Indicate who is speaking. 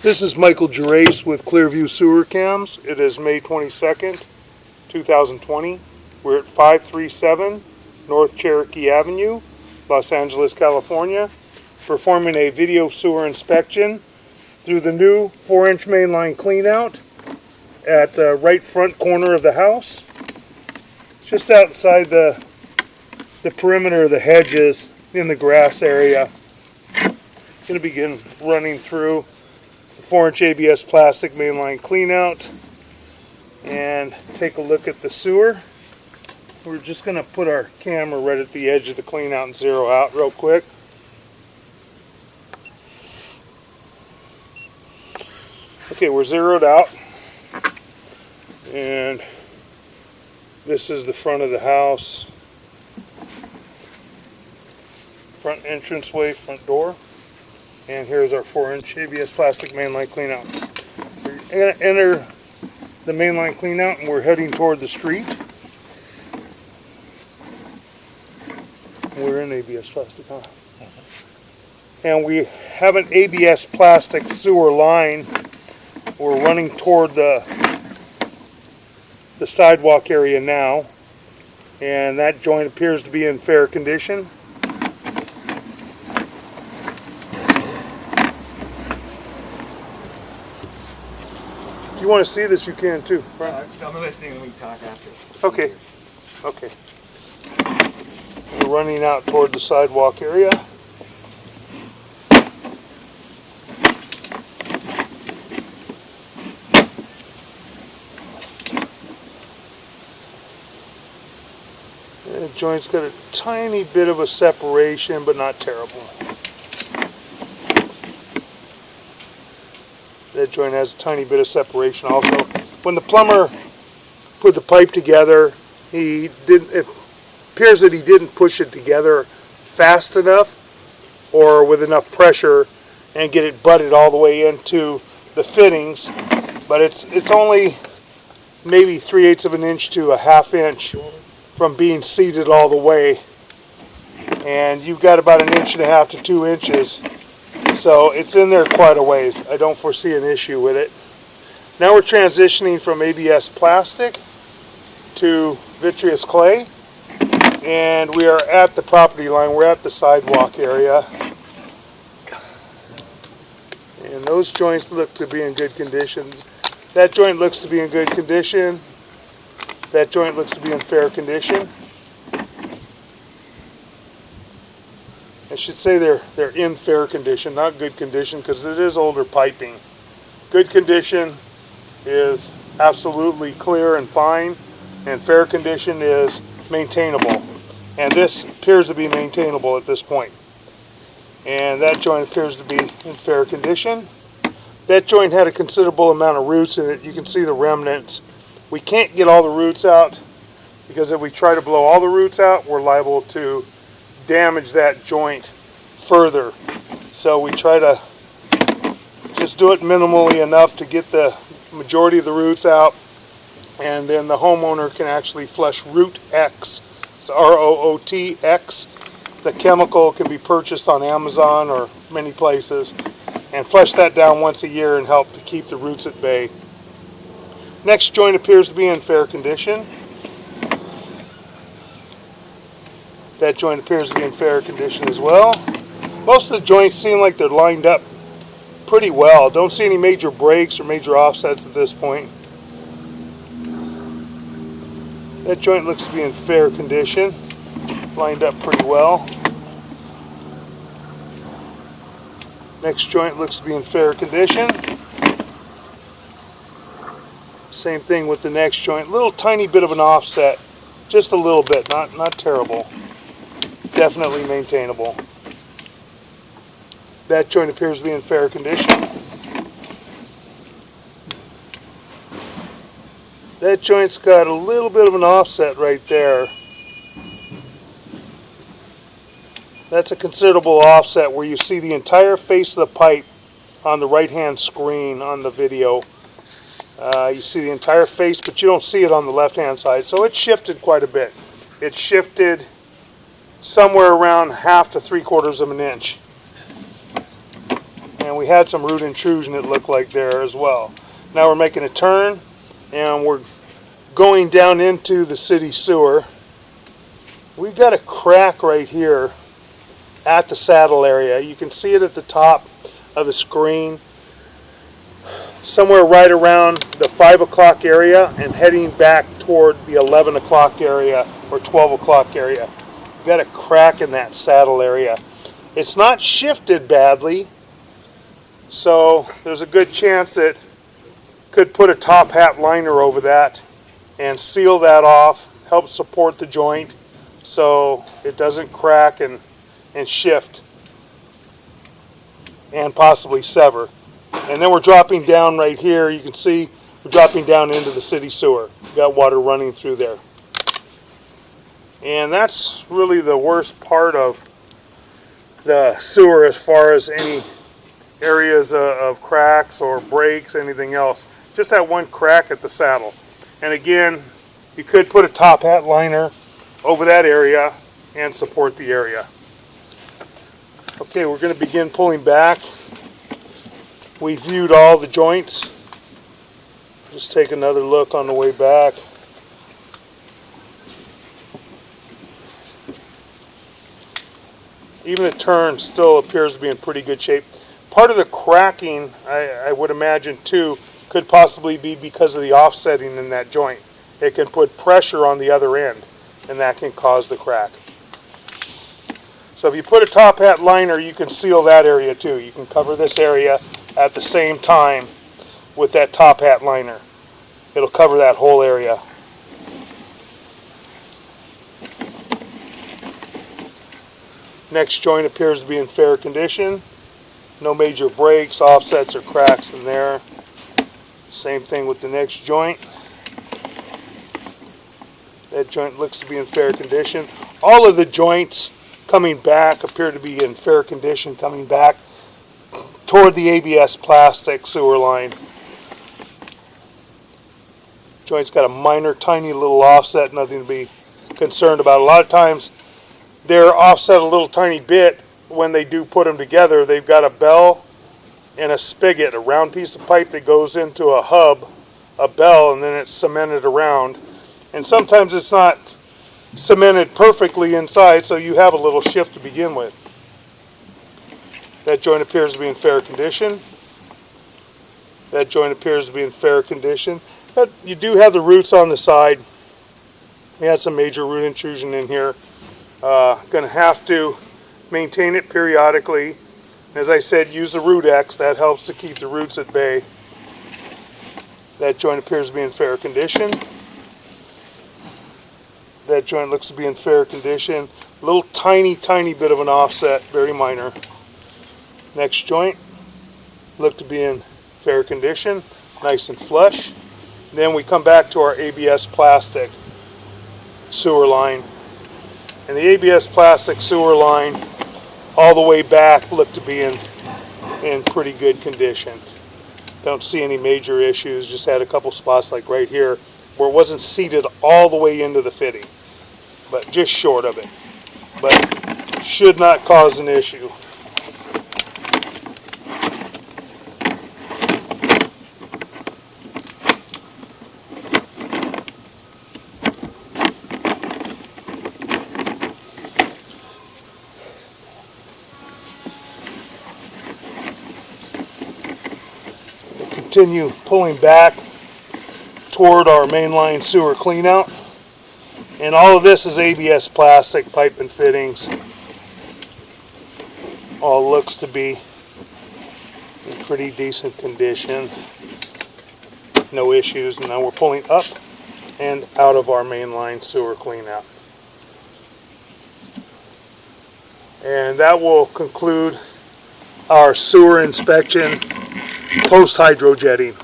Speaker 1: This is Michael Gerace with Clearview Sewer Cams. It is May 22nd, 2020. We're at 537 North Cherokee Avenue, Los Angeles, California, performing a video sewer inspection through the new 4-inch mainline cleanout at the right front corner of the house, just outside the perimeter of the hedges in the grass area. Going to begin running through the 4-inch ABS plastic mainline cleanout and take a look at the sewer. We're just going to put our camera right at the edge of the cleanout and zero out real quick. Okay, we're zeroed out, and this is the front of the house, front entranceway, front door, and here's our 4-inch ABS plastic mainline cleanout. We're going to enter the mainline cleanout and we're heading toward the street. We're in ABS plastic, huh? And we have an ABS plastic sewer line. We're running toward the sidewalk area now, and that joint appears to be in fair condition. If you want to see this, you can too. Right?
Speaker 2: I'm listening and we can talk after.
Speaker 1: Okay. Okay. We're running out toward the sidewalk area. The joint's got a tiny bit of a separation, but not terrible. That joint has a tiny bit of separation also. When the plumber put the pipe together, it appears that he didn't push it together fast enough or with enough pressure and get it butted all the way into the fittings. But it's only maybe 3/8 of an inch to a 1/2 inch from being seated all the way, and you've got about 1.5 inches to 2 inches, so it's in there quite a ways. I don't foresee an issue with it. Now we're transitioning from ABS plastic to vitreous clay, and we are at the property line. We're at the sidewalk area, and those joints look to be in good condition. That joint looks to be in good condition. That joint looks to be in fair condition. I should say they're in fair condition, not good condition, because it is older piping. Good condition is absolutely clear and fine, and fair condition is maintainable. And this appears to be maintainable at this point. And that joint appears to be in fair condition. That joint had a considerable amount of roots in it. You can see the remnants. We can't get all the roots out, because if we try to blow all the roots out, we're liable to damage that joint further. So we try to just do it minimally enough to get the majority of the roots out, and then the homeowner can actually flush Root X. It's ROOTX. The chemical can be purchased on Amazon or many places, and flush that down once a year and help to keep the roots at bay. Next joint appears to be in fair condition. That joint appears to be in fair condition as well. Most of the joints seem like they're lined up pretty well. Don't see any major breaks or major offsets at this point. That joint looks to be in fair condition. Lined up pretty well. Next joint looks to be in fair condition. Same thing with the next joint. Little tiny bit of an offset. Just a little bit, not terrible. Definitely maintainable. That joint appears to be in fair condition. That joint's got a little bit of an offset right there. That's a considerable offset where you see the entire face of the pipe on the right-hand screen on the video. You see the entire face, but you don't see it on the left-hand side. So it shifted quite a bit. It shifted somewhere around 1/2 to 3/4 of an inch. And and we had some root intrusion, it looked like, there as well. Now we're making a turn, and we're going down into the city sewer. We've got a crack right here at the saddle area. You can see it at the top of the screen, somewhere right around the 5 o'clock area and heading back toward the 11 o'clock area or 12 o'clock area. We've got a crack in that saddle area. It's not shifted badly, so there's a good chance that could put a top hat liner over that and seal that off, help support the joint so it doesn't crack and shift and possibly sever. And then we're dropping down right here. You can see we're dropping down into the city sewer. We've got water running through there. And that's really the worst part of the sewer as far as any areas of cracks or breaks, anything else. Just that one crack at the saddle. And again, you could put a top hat liner over that area and support the area. Okay, we're going to begin pulling back. We viewed all the joints. Just take another look on the way back. Even the turn still appears to be in pretty good shape. Part of the cracking, I would imagine too, could possibly be because of the offsetting in that joint. It can put pressure on the other end, and that can cause the crack. So if you put a top hat liner, you can seal that area too. You can cover this area at the same time with that top hat liner. It'll cover that whole area. Next joint appears to be in fair condition. No major breaks, offsets, or cracks in there. Same thing with the next joint. That joint looks to be in fair condition. All of the joints coming back appear to be in fair condition, coming back toward the ABS plastic sewer line. Joint's got a minor, tiny little offset, nothing to be concerned about. A lot of times they're offset a little tiny bit when they do put them together. They've got a bell and a spigot, a round piece of pipe that goes into a hub, a bell, and then it's cemented around. And sometimes it's not cemented perfectly inside, so you have a little shift to begin with. That joint appears to be in fair condition. That joint appears to be in fair condition. But you do have the roots on the side. We had some major root intrusion in here. Going to have to maintain it periodically. As I said, use the root X. That helps to keep the roots at bay. That joint appears to be in fair condition. That joint looks to be in fair condition. A little tiny bit of an offset, very minor. Next joint look to be in fair condition, nice and flush. Then we come back to our ABS plastic sewer line. And the ABS plastic sewer line all the way back look to be in pretty good condition. Don't see any major issues, just had a couple spots like right here where it wasn't seated all the way into the fitting, but just short of it. But should not cause an issue. Continue pulling back toward our mainline sewer cleanout. And all of this is ABS plastic pipe and fittings. All looks to be in pretty decent condition. No issues. Now we're pulling up and out of our mainline sewer cleanout. And that will conclude our sewer inspection post hydro jetting.